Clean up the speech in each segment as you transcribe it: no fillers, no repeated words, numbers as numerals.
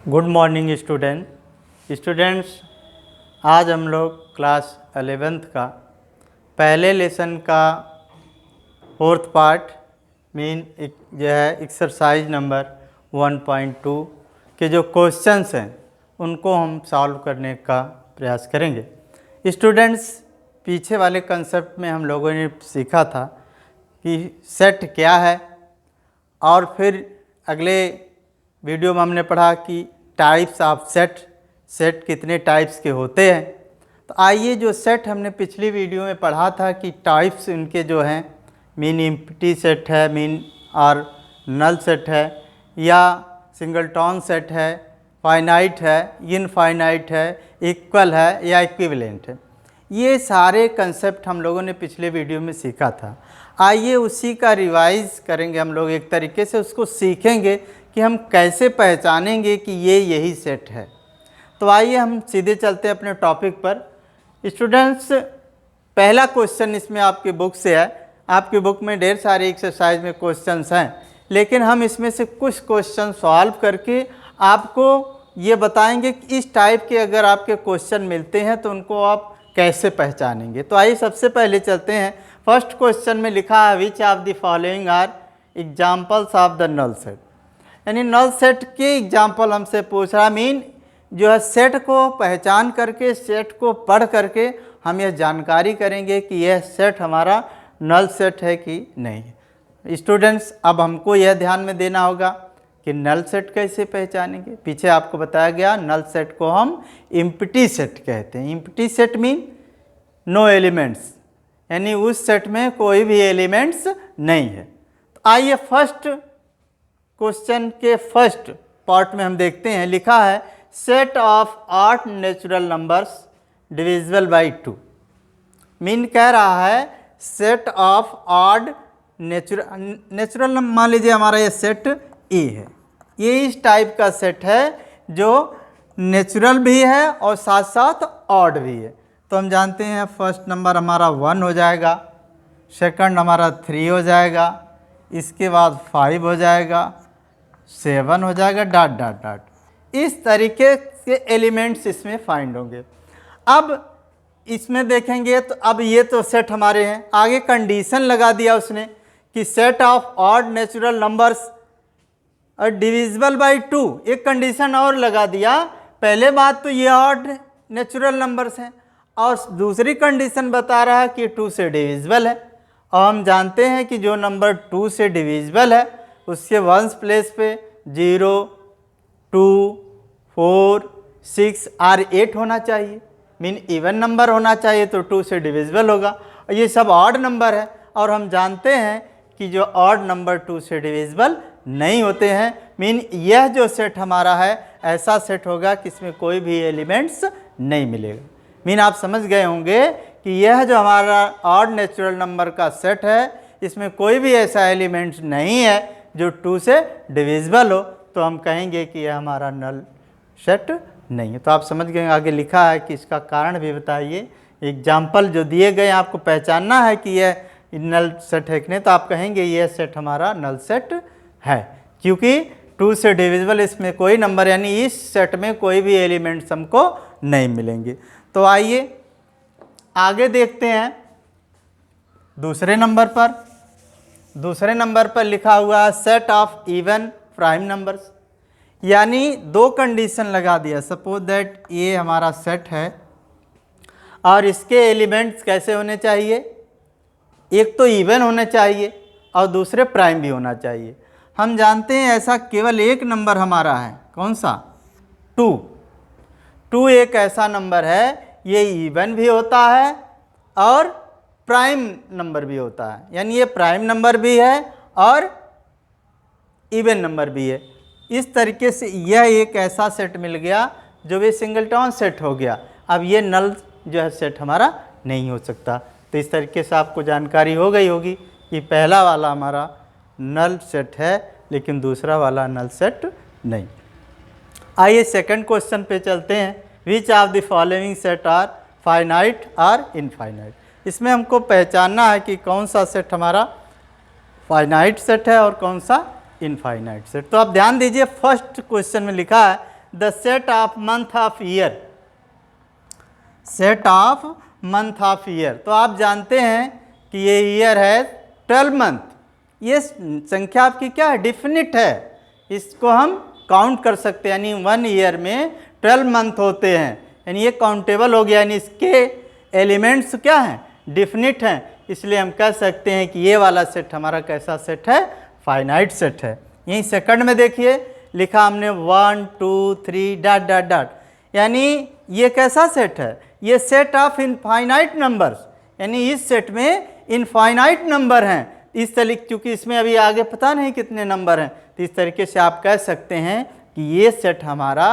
Good morning students. आज हम लोग क्लास 11th का पहले लेसन का 4th पार्ट जो है एक्सरसाइज नंबर 1.2 के जो क्वेश्चंस हैं उनको हम सॉल्व करने का प्रयास करेंगे। स्टूडेंट्स, पीछे वाले कंसेप्ट में हम लोगों ने सीखा था कि सेट क्या है, और फिर अगले वीडियो में हमने पढ़ा कि टाइप्स ऑफ सेट कितने टाइप्स के होते हैं। तो आइए, जो सेट हमने पिछली वीडियो में पढ़ा था कि टाइप्स इनके जो हैं मीन एम्प्टी सेट है, मीन और नल सेट है, या सिंगलटन सेट है, फाइनाइट है, इनफाइनाइट है, इक्वल है या इक्विवेलेंट है। ये सारे कंसेप्ट हम लोगों ने पिछले वीडियो में सीखा था। आइए उसी का रिवाइज करेंगे हम लोग, एक तरीके से उसको सीखेंगे कि हम कैसे पहचानेंगे कि ये यही सेट है। तो आइए हम सीधे चलते हैं अपने टॉपिक पर। स्टूडेंट्स, पहला क्वेश्चन इसमें आपकी बुक से है। आपकी बुक में ढेर सारे एक्सरसाइज में क्वेश्चंस हैं, लेकिन हम इसमें से कुछ क्वेश्चन सॉल्व करके आपको ये बताएंगे कि इस टाइप के अगर आपके क्वेश्चन मिलते हैं तो उनको आप कैसे पहचानेंगे। तो आइए सबसे पहले चलते हैं। फर्स्ट क्वेश्चन में लिखा है which of the following are examples of the null set. यानी नल सेट के एग्जाम्पल हमसे पूछ रहा, मीन जो है सेट को पहचान करके, सेट को पढ़ करके हम यह जानकारी करेंगे कि यह सेट हमारा नल सेट है कि नहीं। स्टूडेंट्स, अब हमको यह ध्यान में देना होगा कि नल सेट कैसे पहचानेंगे। पीछे आपको बताया गया नल सेट को हम एम्प्टी सेट कहते हैं। Empty set mean no elements, यानी उस सेट में कोई भी एलिमेंट्स नहीं है। तो आइए फर्स्ट क्वेश्चन के फर्स्ट पार्ट में हम देखते हैं। लिखा है set of 8 natural numbers divisible by 2। Mean कह रहा है set of odd natural number, मान लीजिए हमारा ये सेट ए है। ये इस टाइप का सेट है जो नेचुरल भी है और साथ साथ ऑड भी है। तो हम जानते हैं फर्स्ट नंबर हमारा 1 हो जाएगा, सेकंड हमारा 3 हो जाएगा, इसके बाद 5 हो जाएगा, 7 हो जाएगा, डॉट डॉट डॉट। इस तरीके के एलिमेंट्स इसमें फाइंड होंगे। अब इसमें देखेंगे तो अब ये तो सेट हमारे हैं। आगे कंडीशन लगा दिया उसने कि set of odd natural numbers और डिविजिबल बाई 2। एक कंडीशन और लगा दिया। पहले बात तो ये ऑड नेचुरल नंबर्स हैं, और दूसरी कंडीशन बता रहा है कि 2 से डिविजिबल है। और हम जानते हैं कि जो नंबर 2 से डिविजिबल है उसके वंस प्लेस पे 0, 2, 4, 6 और 8 होना चाहिए। मीन इवन नंबर होना चाहिए, तो 2 से डिविजिबल होगा। और ये सब ऑड नंबर है, और हम जानते हैं कि जो ऑड नंबर 2 से डिविजिबल नहीं होते हैं। मीन यह जो सेट हमारा है ऐसा सेट होगा कि इसमें कोई भी एलिमेंट्स नहीं मिलेगा। मीन आप समझ गए होंगे कि यह जो हमारा ऑड नेचुरल नंबर का सेट है इसमें कोई भी ऐसा एलिमेंट्स नहीं है जो 2 से डिविजिबल हो, तो हम कहेंगे कि यह हमारा नल सेट नहीं है। तो आप समझ गए। आगे लिखा है कि इसका कारण भी बताइए। एग्जाम्पल जो दिए गए आपको पहचानना है कि यह नल सेट है कि नहीं, तो आप कहेंगे यह सेट हमारा नल सेट है, क्योंकि 2 से डिविजिबल इसमें कोई नंबर, यानी इस सेट में कोई भी एलिमेंट्स हमको नहीं मिलेंगे। तो आइए आगे देखते हैं दूसरे नंबर पर लिखा हुआ set of even prime numbers. यानी दो कंडीशन लगा दिया। सपोज दैट ये हमारा सेट है और इसके एलिमेंट्स कैसे होने चाहिए, एक तो इवन होने चाहिए और दूसरे प्राइम भी होना चाहिए। हम जानते हैं ऐसा केवल एक नंबर हमारा है, कौन सा, 2 एक ऐसा नंबर है, ये इवन भी होता है और प्राइम नंबर भी होता है। यानी ये प्राइम नंबर भी है और इवन नंबर भी है। इस तरीके से यह एक ऐसा सेट मिल गया जो भी सिंगलटन सेट हो गया। अब ये नल जो है सेट हमारा नहीं हो सकता। तो इस तरीके से आपको जानकारी हो गई होगी कि पहला वाला हमारा नल सेट है लेकिन दूसरा वाला नल सेट नहीं। आइए सेकंड क्वेश्चन पे चलते हैं। Which of the following set are finite और इनफाइनाइट। इसमें हमको पहचानना है कि कौन सा सेट हमारा फाइनाइट सेट है और कौन सा इनफाइनाइट सेट। तो आप ध्यान दीजिए, फर्स्ट क्वेश्चन में लिखा है the set of month of year, set of month of year. तो आप जानते हैं कि ये ईयर है 12 मंथ, ये संख्या आपकी क्या है, डिफिनिट है, इसको हम काउंट कर सकते हैं, यानी 1 ईयर में 12 मंथ होते हैं, यानी ये काउंटेबल हो गया, यानी इसके एलिमेंट्स क्या हैं, डिफिनिट हैं, इसलिए हम कह सकते हैं कि ये वाला सेट हमारा कैसा सेट है, फाइनाइट सेट है। यहीं सेकंड में देखिए लिखा हमने 1 2 3 डॉट डॉट डॉट, यानी ये कैसा सेट है, ये सेट ऑफ इनफाइनाइट नंबर्स, यानी इस सेट में इनफाइनाइट नंबर हैं, इस तरीके, क्योंकि इसमें अभी आगे पता नहीं कितने नंबर हैं, तो इस तरीके से आप कह सकते हैं कि ये सेट हमारा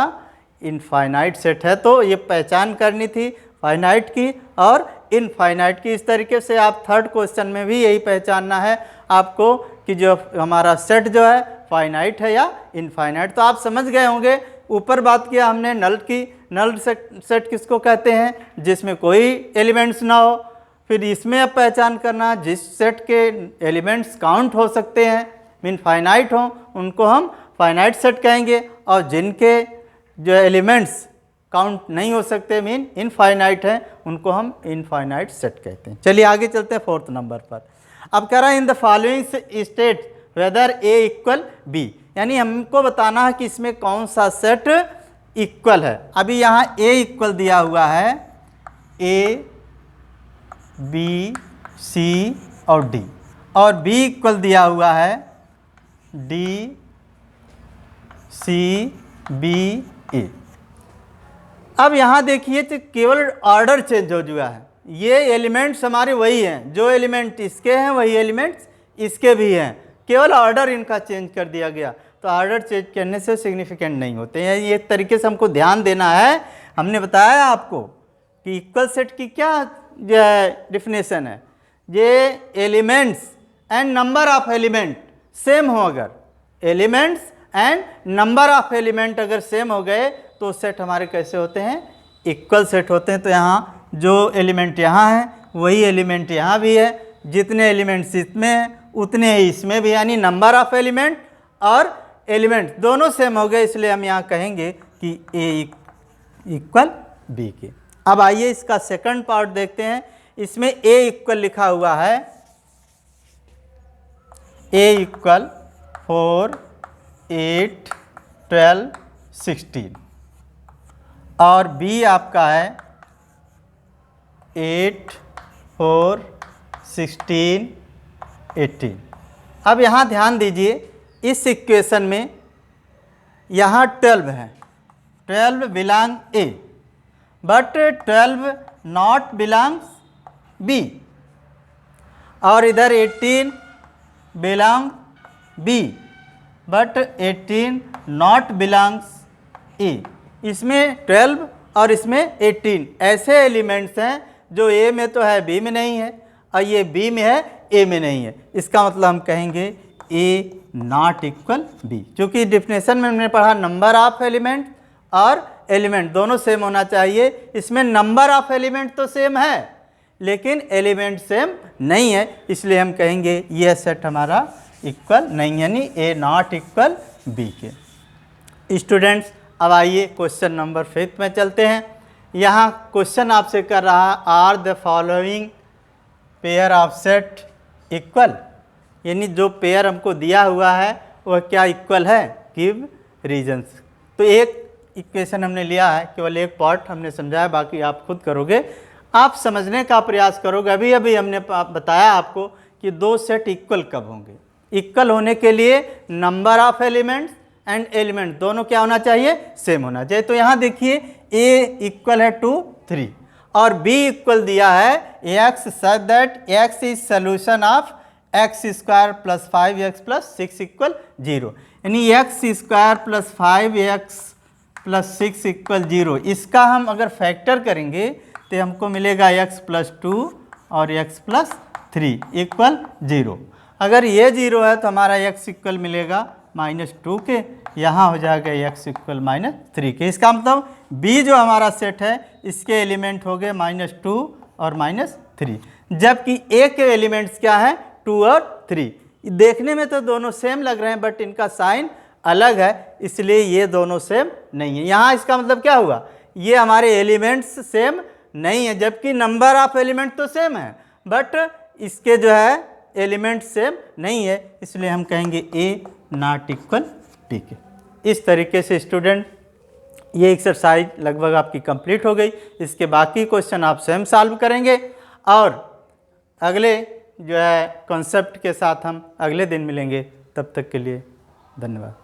इनफाइनाइट सेट है। तो ये पहचान करनी थी फाइनाइट की और इनफाइनाइट की। इस तरीके से आप थर्ड क्वेश्चन में भी यही पहचानना है आपको कि जो हमारा सेट जो है फाइनाइट है या इनफाइनाइट। तो आप समझ गए होंगे, ऊपर बात किया हमने नल की, नल सेट किसको कहते हैं, जिसमें कोई एलिमेंट्स ना हो। फिर इसमें अब पहचान करना, जिस सेट के एलिमेंट्स काउंट हो सकते हैं, मीन फाइनाइट हों, उनको हम फाइनाइट सेट कहेंगे, और जिनके जो एलिमेंट्स काउंट नहीं हो सकते, मीन इनफाइनाइट हैं, उनको हम इनफाइनाइट सेट कहते हैं। चलिए आगे चलते हैं 4th नंबर पर। अब कह रहा है in the following state whether A equal B, यानी हमको बताना है कि इसमें कौन सा सेट इक्वल है। अभी यहाँ ए इक्वल दिया हुआ है, ए बी सी और डी, और बी इक्वल दिया हुआ है डी सी बी ए। अब यहाँ देखिए तो केवल ऑर्डर चेंज हो चुका है, ये एलिमेंट्स हमारे वही हैं, जो एलिमेंट इसके हैं वही एलिमेंट्स इसके भी हैं, केवल ऑर्डर इनका चेंज कर दिया गया। तो ऑर्डर चेंज करने से सिग्निफिकेंट नहीं होते हैं, ये एक तरीके से हमको ध्यान देना है। हमने बताया आपको कि इक्वल सेट की क्या जो है डिफिनेशन है, ये elements and number of element same हो, अगर elements and number of element अगर सेम हो गए तो सेट हमारे कैसे होते हैं, इक्वल सेट होते हैं। तो यहाँ जो एलिमेंट यहाँ है वही एलिमेंट यहाँ भी है, जितने एलिमेंट्स इसमें हैं उतने ही इसमें भी, यानी नंबर ऑफ एलिमेंट और एलिमेंट दोनों सेम हो गए, इसलिए हम यहाँ कहेंगे कि ए इक्वल बी के। अब आइए इसका सेकंड पार्ट देखते हैं। इसमें ए इक्वल लिखा हुआ है, ए इक्वल 4 8 12 16, और बी आपका है 8 4 16 18। अब यहाँ ध्यान दीजिए, इस इक्वेशन में यहाँ 12 है, 12 belong A, but 12 not belongs B, और इधर 18 belong B, but 18 not belongs A. इसमें 12 और इसमें 18 ऐसे एलिमेंट्स हैं जो ए में तो है बी में नहीं है, और ये बी में है ए में नहीं है। इसका मतलब हम कहेंगे ए नॉट इक्वल बी, क्योंकि डिफिनेशन में हमने पढ़ा नंबर ऑफ एलिमेंट और एलिमेंट दोनों सेम होना चाहिए। इसमें नंबर ऑफ एलिमेंट तो सेम है लेकिन एलिमेंट सेम नहीं है, इसलिए हम कहेंगे ये सेट हमारा इक्वल नहीं, यानी ए नॉट इक्वल बी के। स्टूडेंट्स अब आइए क्वेश्चन नंबर 5 में चलते हैं। यहाँ क्वेश्चन आपसे कर रहा are the following pair of set equal, यानी जो पेयर हमको दिया हुआ है वह क्या इक्वल है, गिव रीजन्स। तो एक इक्वेशन हमने लिया है, केवल एक पार्ट हमने समझाया, बाकी आप खुद करोगे, आप समझने का प्रयास करोगे। अभी अभी हमने बताया आपको कि दो सेट इक्वल कब होंगे। इक्वल होने के लिए number of elements and element दोनों क्या होना चाहिए, सेम होना चाहिए। तो यहाँ देखिए a इक्वल है 2 3 और b इक्वल दिया है x such that x is solution of x square plus 5x plus 6 equal 0, यानी x square plus 5x plus 6 equal 0। इसका हम अगर फैक्टर करेंगे तो हमको मिलेगा x प्लस 2 और x प्लस 3 इक्वल 0। अगर ये 0 है तो हमारा x इक्वल मिलेगा -2 के, यहाँ हो जाएगा x इक्वल -3 के। इसका मतलब b जो हमारा सेट है इसके एलिमेंट हो गए -2 और -3, जबकि a के एलिमेंट्स क्या है 2 और 3। देखने में तो दोनों सेम लग रहे हैं बट इनका साइन अलग है, इसलिए ये दोनों सेम नहीं है। यहाँ इसका मतलब क्या हुआ, ये हमारे एलिमेंट्स सेम नहीं है, जबकि नंबर ऑफ एलिमेंट तो सेम है, बट इसके जो है एलिमेंट सेम नहीं है, इसलिए हम कहेंगे ए नॉट इक्वल। ठीक है, इस तरीके से स्टूडेंट ये एक्सरसाइज लगभग आपकी कंप्लीट हो गई। इसके बाकी क्वेश्चन आप स्वयं सॉल्व करेंगे और अगले जो है कॉन्सेप्ट के साथ हम अगले दिन मिलेंगे। तब तक के लिए धन्यवाद।